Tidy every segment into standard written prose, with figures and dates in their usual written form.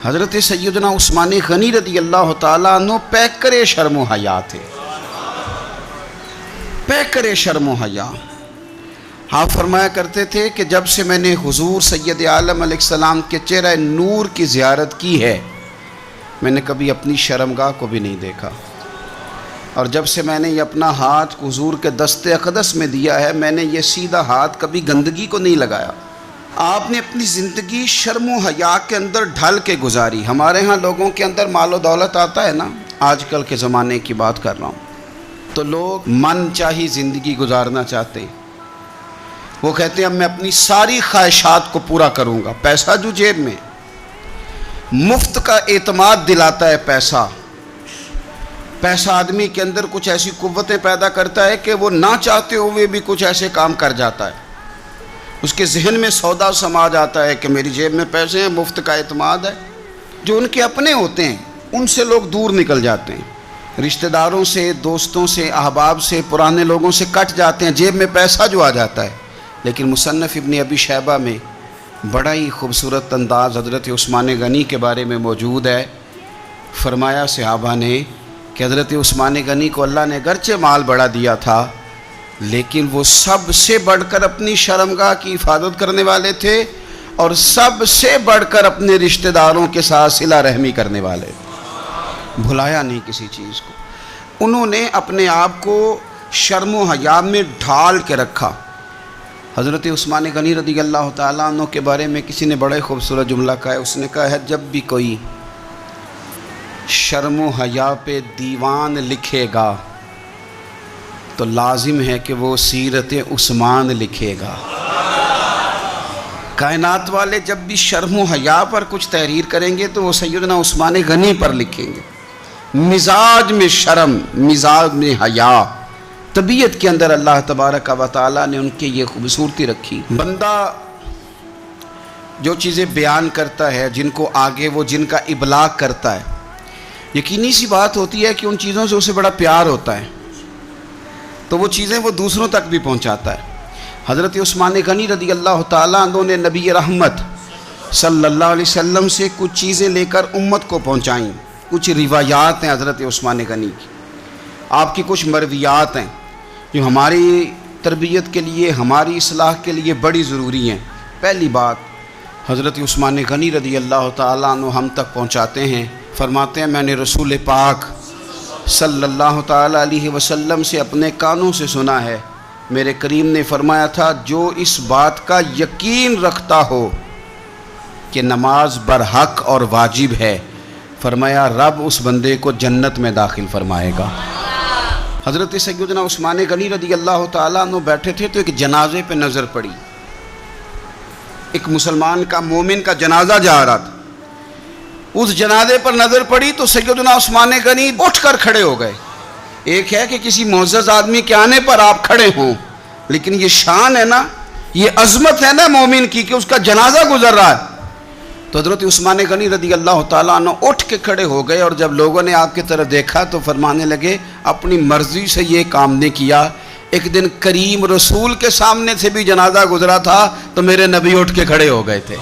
حضرت سیدنا عثمان غنی رضی اللہ تعالیٰ عنہ پیکر شرم و حیا تھے، پیکر شرم و حیا۔ آپ فرمایا کرتے تھے کہ جب سے میں نے حضور سید عالم علیہ السلام کے چہرہ نور کی زیارت کی ہے، میں نے کبھی اپنی شرمگاہ کو بھی نہیں دیکھا، اور جب سے میں نے یہ اپنا ہاتھ حضور کے دست اقدس میں دیا ہے، میں نے یہ سیدھا ہاتھ کبھی گندگی کو نہیں لگایا۔ آپ نے اپنی زندگی شرم و حیا کے اندر ڈھل کے گزاری۔ ہمارے ہاں لوگوں کے اندر مال و دولت آتا ہے نا، آج کل کے زمانے کی بات کر رہا ہوں، تو لوگ من چاہی زندگی گزارنا چاہتے ہیں۔ وہ کہتے ہیں اب میں اپنی ساری خواہشات کو پورا کروں گا۔ پیسہ جو جیب میں، مفت کا اعتماد دلاتا ہے پیسہ۔ پیسہ آدمی کے اندر کچھ ایسی قوتیں پیدا کرتا ہے کہ وہ نہ چاہتے ہوئے بھی کچھ ایسے کام کر جاتا ہے۔ اس کے ذہن میں سودا سما جاتا ہے کہ میری جیب میں پیسے ہیں، مفت کا اعتماد ہے۔ جو ان کے اپنے ہوتے ہیں ان سے لوگ دور نکل جاتے ہیں، رشتہ داروں سے، دوستوں سے، احباب سے، پرانے لوگوں سے کٹ جاتے ہیں، جیب میں پیسہ جو آ جاتا ہے۔ لیکن مصنف ابن ابی شیبہ میں بڑا ہی خوبصورت انداز حضرت عثمان غنی کے بارے میں موجود ہے۔ فرمایا صحابہ نے کہ حضرت عثمان غنی کو اللہ نے گرچہ مال بڑا دیا تھا، لیکن وہ سب سے بڑھ کر اپنی شرمگاہ کی حفاظت کرنے والے تھے، اور سب سے بڑھ کر اپنے رشتہ داروں کے ساتھ صلہ رحمی کرنے والے، بھلایا نہیں کسی چیز کو۔ انہوں نے اپنے آپ کو شرم و حیا میں ڈھال کے رکھا۔ حضرت عثمان غنی رضی اللہ تعالیٰ عنہ کے بارے میں کسی نے بڑے خوبصورت جملہ کہا ہے۔ اس نے کہا ہے جب بھی کوئی شرم و حیا پہ دیوان لکھے گا تو لازم ہے کہ وہ سیرت عثمان لکھے گا۔ کائنات والے جب بھی شرم و حیا پر کچھ تحریر کریں گے تو وہ سیدنا عثمان غنی پر لکھیں گے۔ مزاج میں شرم، مزاج میں حیا، طبیعت کے اندر اللہ تبارک و تعالیٰ نے ان کے یہ خوبصورتی رکھی۔ بندہ جو چیزیں بیان کرتا ہے، جن کو آگے وہ جن کا ابلاغ کرتا ہے، یقینی سی بات ہوتی ہے کہ ان چیزوں سے اسے بڑا پیار ہوتا ہے، تو وہ چیزیں وہ دوسروں تک بھی پہنچاتا ہے۔ حضرت عثمان غنی رضی اللہ تعالیٰ عنہ نے نبی رحمت صلی اللہ علیہ وسلم سے کچھ چیزیں لے کر امت کو پہنچائیں۔ کچھ روایات ہیں حضرت عثمان غنی کی، آپ کی کچھ مرویات ہیں جو ہماری تربیت کے لیے، ہماری اصلاح کے لیے بڑی ضروری ہیں۔ پہلی بات حضرت عثمان غنی رضی اللہ تعالیٰ عنہ ہم تک پہنچاتے ہیں، فرماتے ہیں میں نے رسول پاک صلی اللہ تعالیٰ علیہ وسلم سے اپنے کانوں سے سنا ہے، میرے کریم نے فرمایا تھا جو اس بات کا یقین رکھتا ہو کہ نماز برحق اور واجب ہے، فرمایا رب اس بندے کو جنت میں داخل فرمائے گا۔ حضرت سیدنا عثمان غنی رضی اللہ تعالیٰ عنہ بیٹھے تھے تو ایک جنازے پہ نظر پڑی، ایک مسلمان کا، مومن کا جنازہ جا رہا تھا۔ اس جنازے پر نظر پڑی تو سیدنا عثمان غنی اٹھ کر کھڑے ہو گئے۔ ایک ہے کہ کسی معزز آدمی کے آنے پر آپ کھڑے ہوں، لیکن یہ شان ہے نا، یہ عظمت ہے نا مومن کی کہ اس کا جنازہ گزر رہا ہے۔ تو حضرت عثمان غنی رضی اللہ تعالیٰ عنہ اٹھ کے کھڑے ہو گئے، اور جب لوگوں نے آپ کی طرف دیکھا تو فرمانے لگے اپنی مرضی سے یہ کام نہیں کیا، ایک دن کریم رسول کے سامنے سے بھی جنازہ گزرا تھا تو میرے نبی اٹھ کے کھڑے ہو گئے تھے،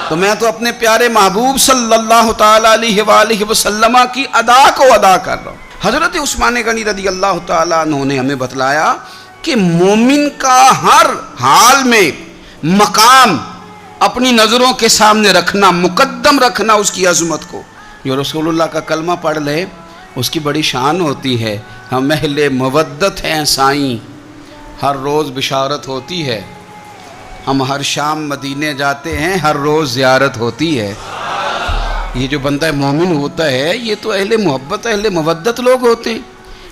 تو میں تو اپنے پیارے محبوب صلی اللہ تعالیٰ علیہ وآلہ وسلم کی ادا کو ادا کر رہا ہوں۔ حضرت عثمان غنی رضی اللہ تعالیٰ عنہ نے ہمیں بتلایا کہ مومن کا ہر حال میں مقام اپنی نظروں کے سامنے رکھنا، مقدم رکھنا اس کی عظمت کو۔ جو رسول اللہ کا کلمہ پڑھ لے اس کی بڑی شان ہوتی ہے۔ ہم اہل مودت ہیں سائیں، ہر روز بشارت ہوتی ہے، ہم ہر شام مدینے جاتے ہیں، ہر روز زیارت ہوتی ہے۔ یہ جو بندہ مومن ہوتا ہے یہ تو اہل محبت، اہل مودت لوگ ہوتے ہیں،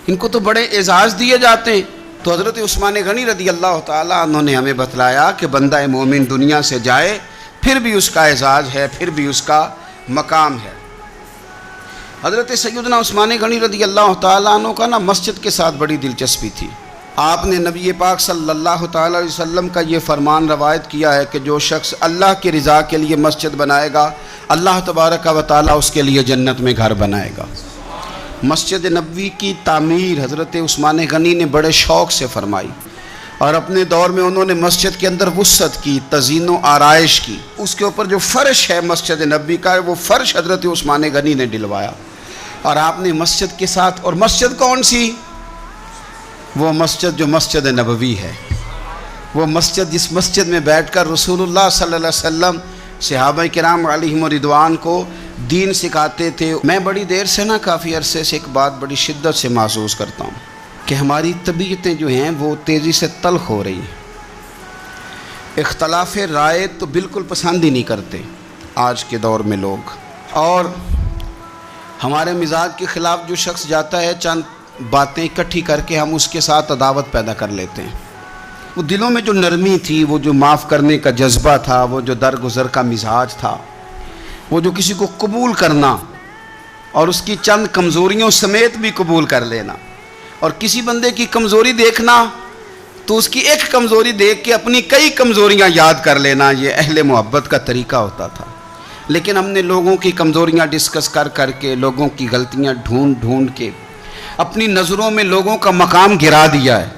ان کو تو بڑے اعزاز دیے جاتے ہیں۔ تو حضرت عثمان غنی رضی اللہ تعالیٰ عنہ نے ہمیں بتلایا کہ بندہ مومن دنیا سے جائے پھر بھی اس کا اعزاز ہے، پھر بھی اس کا مقام ہے۔ حضرت سیدنا عثمان غنی رضی اللہ تعالیٰ عنہ کا مسجد کے ساتھ بڑی دلچسپی تھی۔ آپ نے نبی پاک صلی اللہ تعالیٰ علیہ وسلم کا یہ فرمان روایت کیا ہے کہ جو شخص اللہ کی رضا کے لیے مسجد بنائے گا، اللہ تبارک و تعالیٰ اس کے لیے جنت میں گھر بنائے گا۔ مسجد نبوی کی تعمیر حضرت عثمان غنی نے بڑے شوق سے فرمائی، اور اپنے دور میں انہوں نے مسجد کے اندر وسعت کی، تزئین و آرائش کی. اس کے اوپر جو فرش ہے مسجد نبی کا، وہ فرش حضرت عثمان غنی نے ڈلوایا. اور آپ نے مسجد کے ساتھ، اور مسجد کون سی؟ وہ مسجد جو مسجد نبوی ہے، وہ مسجد جس مسجد میں بیٹھ کر رسول اللہ صلی اللہ علیہ وسلم صحابہ کرام علیہم رضوان کو دین سکھاتے تھے. میں بڑی دیر سے کافی عرصے سے ایک بات بڑی شدت سے محسوس کرتا ہوں کہ ہماری طبیعتیں جو ہیں وہ تیزی سے تلخ ہو رہی ہیں. اختلاف رائے تو بالکل پسند ہی نہیں کرتے آج کے دور میں لوگ، اور ہمارے مزاج کے خلاف جو شخص جاتا ہے چند باتیں اکٹھی کر کے ہم اس کے ساتھ عداوت پیدا کر لیتے ہیں. وہ دلوں میں جو نرمی تھی، وہ جو معاف کرنے کا جذبہ تھا، وہ جو درگزر کا مزاج تھا، وہ جو کسی کو قبول کرنا اور اس کی چند کمزوریوں سمیت بھی قبول کر لینا، اور کسی بندے کی کمزوری دیکھنا تو اس کی ایک کمزوری دیکھ کے اپنی کئی کمزوریاں یاد کر لینا، یہ اہل محبت کا طریقہ ہوتا تھا. لیکن ہم نے لوگوں کی کمزوریاں ڈسکس کر کے، لوگوں کی غلطیاں ڈھونڈ کے اپنی نظروں میں لوگوں کا مقام گرا دیا ہے.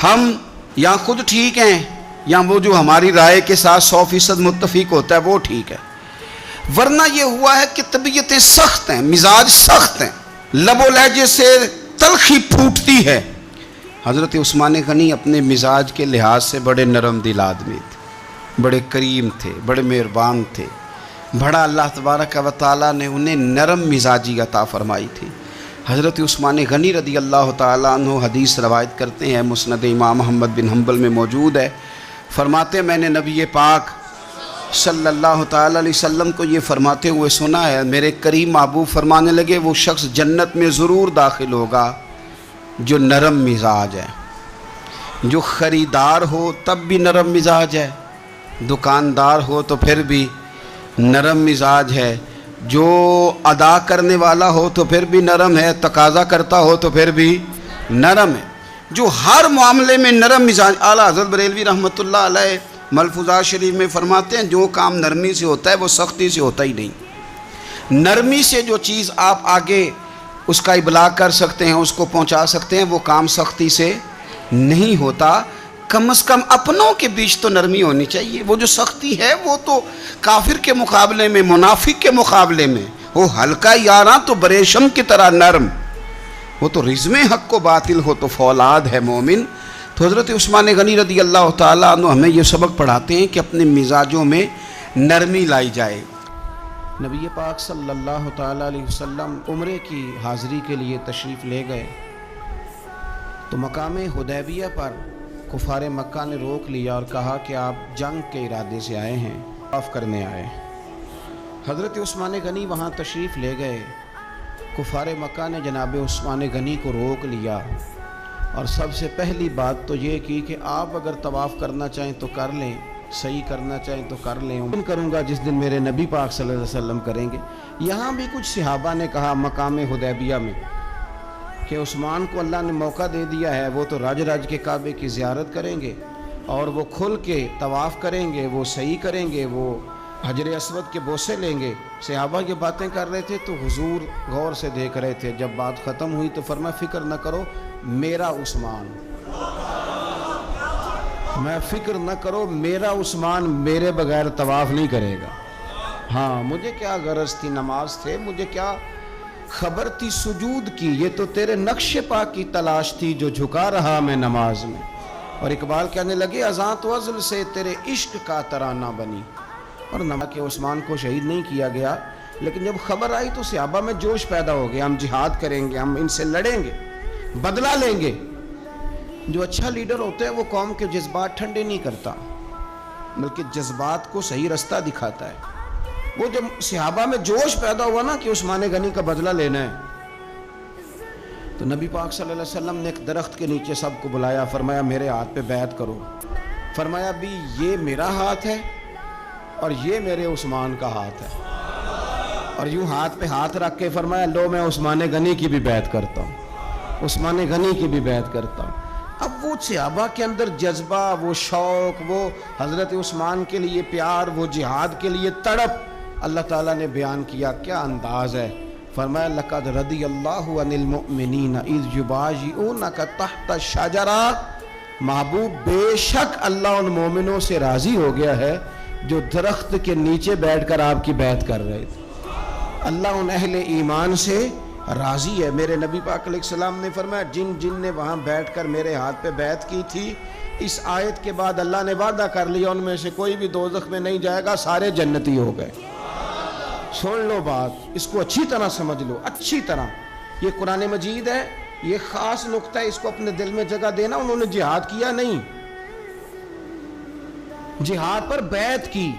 ہم یا خود ٹھیک ہیں یا وہ جو ہماری رائے کے ساتھ 100% متفق ہوتا ہے وہ ٹھیک ہے. ورنہ یہ ہوا ہے کہ طبیعتیں سخت ہیں، مزاج سخت ہیں، لب و لہجے سے تلخی پھوٹتی ہے. حضرت عثمان غنی اپنے مزاج کے لحاظ سے بڑے نرم دل آدمی تھے، بڑے کریم تھے، بڑے مہربان تھے. بڑا اللہ تبارک و تعالیٰ نے انہیں نرم مزاجی عطا فرمائی تھی. حضرت عثمان غنی رضی اللہ تعالیٰ عنہ حدیث روایت کرتے ہیں، مسند امام محمد بن حنبل میں موجود ہے. فرماتے ہیں میں نے نبی پاک صلی اللہ تعالیٰ علیہ وسلم کو یہ فرماتے ہوئے سنا ہے، میرے کریم محبوب فرمانے لگے وہ شخص جنت میں ضرور داخل ہوگا جو نرم مزاج ہے، جو خریدار ہو تب بھی نرم مزاج ہے، دکاندار ہو تو پھر بھی نرم مزاج ہے، جو ادا کرنے والا ہو تو پھر بھی نرم ہے، تقاضا کرتا ہو تو پھر بھی نرم ہے، جو ہر معاملے میں نرم مزاج. اعلیٰ حضرت بریلوی رحمۃ اللہ علیہ ملفوظات شریف میں فرماتے ہیں جو کام نرمی سے ہوتا ہے وہ سختی سے ہوتا ہی نہیں. نرمی سے جو چیز آپ آگے اس کا ابلاغ کر سکتے ہیں، اس کو پہنچا سکتے ہیں، وہ کام سختی سے نہیں ہوتا. کم از کم اپنوں کے بیچ تو نرمی ہونی چاہیے. وہ جو سختی ہے وہ تو کافر کے مقابلے میں، منافق کے مقابلے میں، وہ ہلکا یاراں تو بریشم کی طرح نرم، وہ تو رزم حق کو باطل ہو تو فولاد ہے مومن. تو حضرت عثمان غنی رضی اللہ تعالیٰ عنہ ہمیں یہ سبق پڑھاتے ہیں کہ اپنے مزاجوں میں نرمی لائی جائے. نبی پاک صلی اللہ تعالیٰ علیہ وسلم عمرے کی حاضری کے لیے تشریف لے گئے تو مقام حدیبیہ پر کفار مکہ نے روک لیا اور کہا کہ آپ جنگ کے ارادے سے آئے ہیں، طواف کرنے آئے. حضرت عثمان غنی وہاں تشریف لے گئے. کفار مکہ نے جناب عثمان غنی کو روک لیا اور سب سے پہلی بات تو یہ کی کہ آپ اگر طواف کرنا چاہیں تو کر لیں، صحیح کرنا چاہیں تو کر لیں، میں کروں گا جس دن میرے نبی پاک صلی اللہ علیہ وسلم کریں گے. یہاں بھی کچھ صحابہ نے کہا مقام حدیبیہ میں کہ عثمان کو اللہ نے موقع دے دیا ہے، وہ تو رج کے کعبے کی زیارت کریں گے اور وہ کھل کے طواف کریں گے، وہ صحیح کریں گے، وہ حجر اسود کے بوسے لیں گے. صحابہ یہ باتیں کر رہے تھے تو حضور غور سے دیکھ رہے تھے. جب بات ختم ہوئی تو فرمایا فکر نہ کرو میرا عثمان، میں فکر نہ کرو میرا عثمان میرے بغیر طواف نہیں کرے گا. ہاں مجھے کیا غرض تھی نماز سے، مجھے کیا خبر تھی سجود کی، یہ تو تیرے نقش پا کی تلاش تھی جو جھکا رہا میں نماز میں. اور اقبال کہنے لگے اذاں تو ازل سے تیرے عشق کا ترانہ بنی. اور نماز کے عثمان کو شہید نہیں کیا گیا، لیکن جب خبر آئی تو صحابہ میں جوش پیدا ہو گیا، ہم جہاد کریں گے، ہم ان سے لڑیں گے، بدلہ لیں گے. جو اچھا لیڈر ہوتا ہے وہ قوم کے جذبات ٹھنڈے نہیں کرتا بلکہ جذبات کو صحیح رستہ دکھاتا ہے. وہ جب صحابہ میں جوش پیدا ہوا نا کہ عثمان غنی کا بدلہ لینا ہے تو نبی پاک صلی اللہ علیہ وسلم نے ایک درخت کے نیچے سب کو بلایا، فرمایا میرے ہاتھ پہ بیعت کرو. فرمایا بھی یہ میرا ہاتھ ہے اور یہ میرے عثمان کا ہاتھ ہے. اور یوں ہاتھ پہ ہاتھ رکھ کے فرمایا لو میں عثمان غنی کی بھی بیعت کرتا ہوں، عثمان غنی کی بھی بیعت کرتا ہوں. اب وہ صحابہ کے اندر جذبہ، وہ شوق، وہ حضرت عثمان کے لیے پیار، وہ جہاد کے لیے تڑپ اللہ تعالیٰ نے بیان کیا. کیا انداز ہے. فرمایا لقد رضی اللہ عن المؤمنین اذ یبایعونک تحت الشجرہ محبوب بے شک اللہ ان مومنوں سے راضی ہو گیا ہے جو درخت کے نیچے بیٹھ کر آپ کی بیعت کر رہے تھے. اللہ ان اہل ایمان سے راضی ہے. میرے نبی پاک علیہ السلام نے فرمایا جن جن نے وہاں بیٹھ کر میرے ہاتھ پہ بیعت کی تھی، اس آیت کے بعد اللہ نے وعدہ کر لیا ان میں سے کوئی بھی دوزخ میں نہیں جائے گا، سارے جنتی ہو گئے. سن لو بات، اس کو اچھی طرح سمجھ لو، اچھی طرح. یہ قرآن مجید ہے، یہ خاص نقطہ ہے، اس کو اپنے دل میں جگہ دینا. انہوں نے جہاد کیا نہیں، جہاد پر بیعت کی،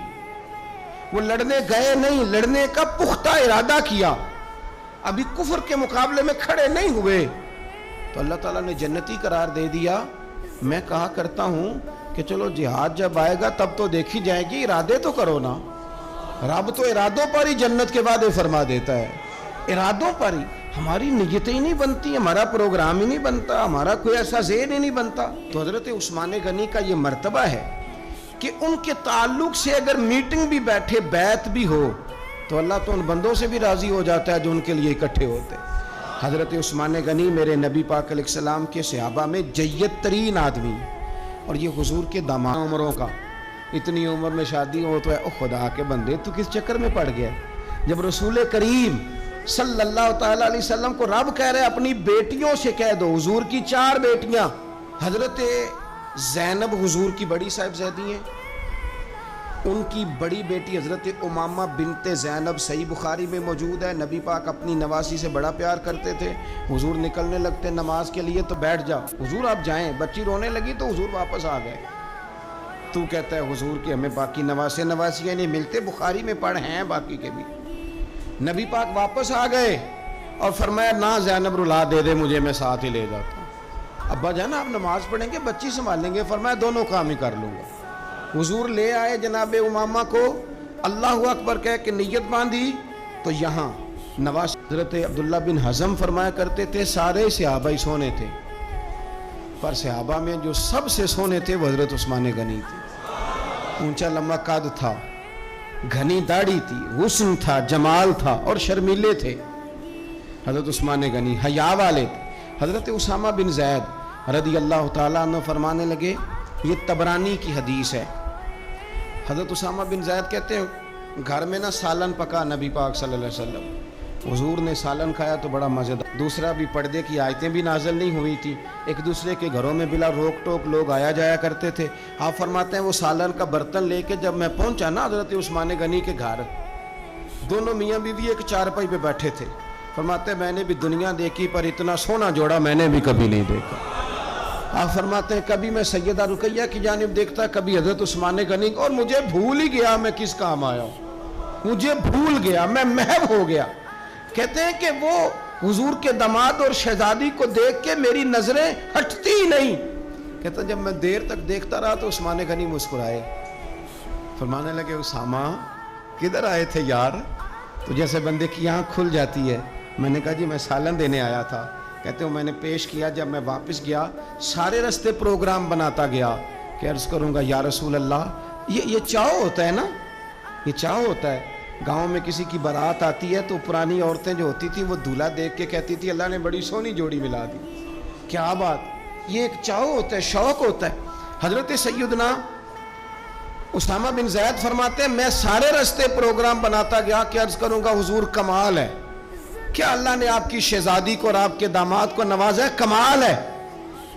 وہ لڑنے گئے نہیں، لڑنے کا پختہ ارادہ کیا، ابھی کفر کے مقابلے میں کھڑے نہیں ہوئے تو اللہ تعالیٰ نے جنتی قرار دے دیا. میں کہا کرتا ہوں کہ چلو جہاد جب آئے گا تب تو دیکھی جائے گی، ارادے تو کرو نا. رب تو ارادوں پر ہی جنت کے وعدے فرما دیتا ہے، ارادوں پر ہی. ہماری نیتیں ہی نہیں بنتی، ہمارا پروگرام ہی نہیں بنتا، ہمارا کوئی ایسا ذہن ہی نہیں بنتا. تو حضرت عثمان غنی کا یہ مرتبہ ہے کہ ان کے تعلق سے اگر میٹنگ بھی بیٹھے، بیعت بھی ہو، تو اللہ تو ان بندوں سے بھی راضی ہو جاتا ہے جو ان کے لیے اکٹھے ہوتے. حضرت عثمان غنی میرے نبی پاک علیہ السلام کے صحابہ میں جید ترین آدمی، اور یہ حضور کے داماد عمروں کا. اتنی عمر میں شادی ہو تو ہے، او خدا کے بندے تو کس چکر میں پڑ گیا؟ جب رسول کریم صلی اللہ تعالیٰ علیہ وسلم کو رب کہہ رہے اپنی بیٹیوں سے کہہ دو، حضور کی 4 بیٹیاں، حضرت زینب حضور کی بڑی صاحبزادی ہیں، ان کی بڑی بیٹی حضرت امامہ بنت زینب صحیح بخاری میں موجود ہے. نبی پاک اپنی نواسی سے بڑا پیار کرتے تھے. حضور نکلنے لگتے نماز کے لیے تو بیٹھ جاؤ، حضور آپ جائیں. بچی رونے لگی تو حضور واپس آ گئے. تو کہتا ہے حضور کہ ہمیں باقی نواسیاں نہیں ملتے، بخاری میں پڑھ ہیں باقی کے بھی. نبی پاک واپس آ گئے اور فرمایا نہ زینب رلا دے مجھے، میں ساتھ ہی لے جاتا ہوں. ابا جانا آپ نماز پڑھیں گے، بچی سنبھالیں گے. فرمایا دونوں کام ہی کر لوں گا. حضور لے آئے جناب امامہ کو، اللہ اکبر کہہ کے نیت باندھی. تو یہاں نواز حضرت عبداللہ بن حزم فرمایا کرتے تھے سارے صحابہ ہی سونے تھے، پر صحابہ میں جو سب سے سونے تھے وہ حضرت عثمان غنی تھے. اونچا لمبا قد تھا، گھنی داڑھی تھی، حسن تھا، جمال تھا، اور شرمیلے تھے. حضرت عثمان غنی حیا والے تھے. حضرت اسامہ بن زید رضی اللہ تعالیٰ عنہ فرمانے لگے، یہ طبرانی کی حدیث ہے. حضرت اسامہ بن زید کہتے ہیں گھر میں نا سالن پکا نبی پاک صلی اللہ علیہ وسلم. حضور نے سالن کھایا تو بڑا مزیدار. دوسرا بھی پردے کی آیتیں بھی نازل نہیں ہوئی تھی، ایک دوسرے کے گھروں میں بلا روک ٹوک لوگ آیا جایا کرتے تھے. آپ فرماتے ہیں وہ سالن کا برتن لے کے جب میں پہنچا نا حضرت عثمان غنی کے گھر، دونوں میاں بیوی ایک چارپائی پہ بیٹھے تھے. فرماتے ہیں میں نے بھی دنیا دیکھی پر اتنا سونا جوڑا میں نے بھی کبھی نہیں دیکھا. آپ فرماتے ہیں کبھی میں سیدہ رقیہ کی جانب دیکھتا، کبھی حضرت عثمان غنی، اور مجھے بھول ہی گیا میں کس کام آیا ہوں، مجھے بھول گیا، میں محو ہو گیا. کہتے ہیں کہ وہ حضور کے داماد اور شہزادی کو دیکھ کے میری نظریں ہٹتی ہی نہیں. کہتا جب میں دیر تک دیکھتا رہا تو عثمان غنی مسکرائے، فرمانے لگے اسامہ کدھر آئے تھے یار؟ تو جیسے بندے کی آنکھ کھل جاتی ہے. میں نے کہا جی میں سالن دینے آیا تھا. کہتے ہیں میں نے پیش کیا. جب میں واپس گیا سارے رستے پروگرام بناتا گیا کہ عرض کروں گا یا رسول اللہ. یہ چاؤ ہوتا ہے نا، یہ چاؤ ہوتا ہے. گاؤں میں کسی کی بارات آتی ہے تو پرانی عورتیں جو ہوتی تھیں وہ دولہا دیکھ کے کہتی تھی اللہ نے بڑی سونی جوڑی ملا دی. کیا بات، یہ ایک چاؤ ہوتا ہے، شوق ہوتا ہے. حضرت سیدنا اسامہ بن زید فرماتے ہیں میں سارے رستے پروگرام بناتا گیا کہ عرض کروں گا حضور کمال ہے، کیا اللہ نے آپ کی شہزادی کو اور آپ کے داماد کو نوازا ہے، کمال ہے.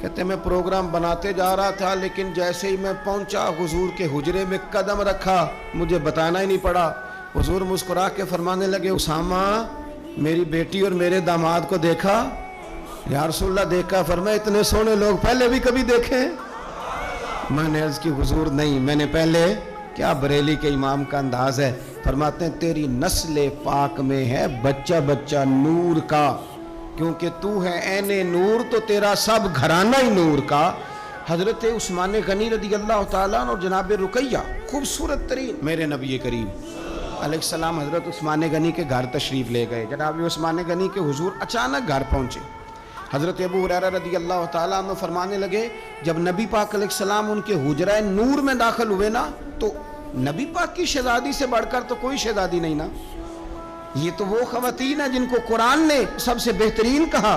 کہتے ہیں میں پروگرام بناتے جا رہا تھا لیکن جیسے ہی میں پہنچا حضور کے حجرے میں قدم رکھا مجھے بتانا ہی نہیں پڑا. حضور مسکرا کے فرمانے لگے اسامہ میری بیٹی اور میرے داماد کو دیکھا؟ یا رسول اللہ دیکھا. فرمایا اتنے سونے لوگ پہلے بھی کبھی دیکھے؟ میں نے عرض کی حضور نہیں، میں نے پہلے. کیا بریلی کے امام کا انداز ہے. فرماتے ہیں تیری نسل پاک میں ہے بچہ بچہ نور کا، کیونکہ تو ہے عین نور تو تیرا سب گھرانہ ہی نور کا. حضرت عثمان غنی رضی اللہ تعالیٰ اور جناب رقیہ خوبصورت ترین میرے نبی کریم علیہ السلام حضرت عثمان غنی کے گھر تشریف لے گئے. جناب عثمان غنی کے حضور اچانک گھر پہنچے. حضرت ابو ہریرہ رضی اللہ تعالیٰ عنہ فرمانے لگے جب نبی پاک علیہ السلام ان کے حجرہ نور میں داخل ہوئے نا تو نبی پاک کی شہزادی سے بڑھ کر تو کوئی شہزادی نہیں نا. یہ تو وہ خواتین ہیں جن کو قرآن نے سب سے بہترین کہا.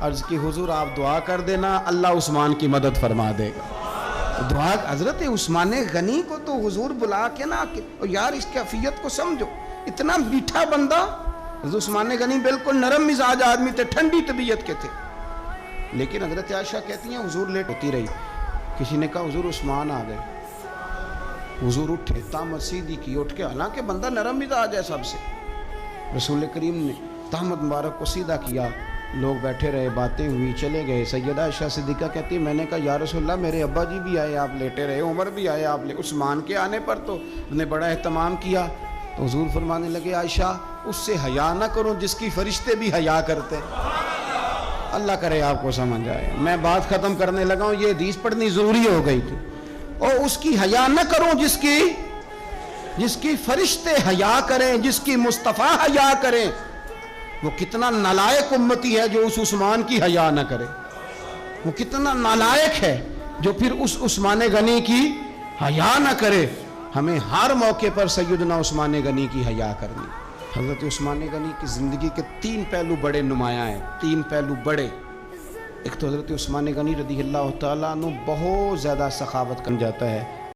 عرض کی حضور آپ دعا کر دینا اللہ عثمان کی مدد فرما دے گا. دعا حضرت عثمان غنی کو تو حضور بلا کے نا کہ یار اس کیفیت کو سمجھو, اتنا میٹھا بندہ. حضرت عثمان غنی بالکل نرم مزاج آدمی تھے, ٹھنڈی طبیعت کے تھے, لیکن حضرت عائشہ کہتی ہیں حضور لیٹ ہوتی رہی. کسی نے کہا حضور عثمان آ گئے. حضور اٹھے, تہمت سیدھی کی, اٹھ کے, حالانکہ بندہ نرم مزاج ہے سب سے, رسول کریم نے تہمت مبارک کو سیدھا کیا. لوگ بیٹھے رہے, باتیں ہوئی, چلے گئے. سیدہ عائشہ صدیقہ کہتی ہے میں نے کہا یا رسول اللہ میرے ابا جی بھی آئے, آپ لیٹے رہے, عمر بھی آئے, آپ عثمان کے آنے پر تو نے بڑا اہتمام کیا. تو حضور فرمانے لگے عائشہ اس سے حیا نہ کرو جس کی فرشتے بھی حیا کرتے. اللہ کرے آپ کو سمجھ آئے. میں بات ختم کرنے لگا ہوں, یہ حدیث پڑھنی ضروری ہو گئی تھی. اور اس کی حیا نہ کرو جس کی فرشتے حیا کریں, جس کی مصطفیٰ حیا کریں. وہ کتنا نالائق امتی ہے جو اس عثمان کی حیا نہ کرے. وہ کتنا نالائق ہے جو پھر اس عثمان غنی کی حیا نہ کرے. ہمیں ہر موقع پر سیدنا عثمان غنی کی حیا کرنی. حضرت عثمان غنی کی زندگی کے 3 پہلو بڑے نمایاں ہیں, 3 پہلو بڑے. ایک تو حضرت عثمان غنی رضی اللہ تعالیٰ عنہ بہت زیادہ سخاوت کر جاتا ہے.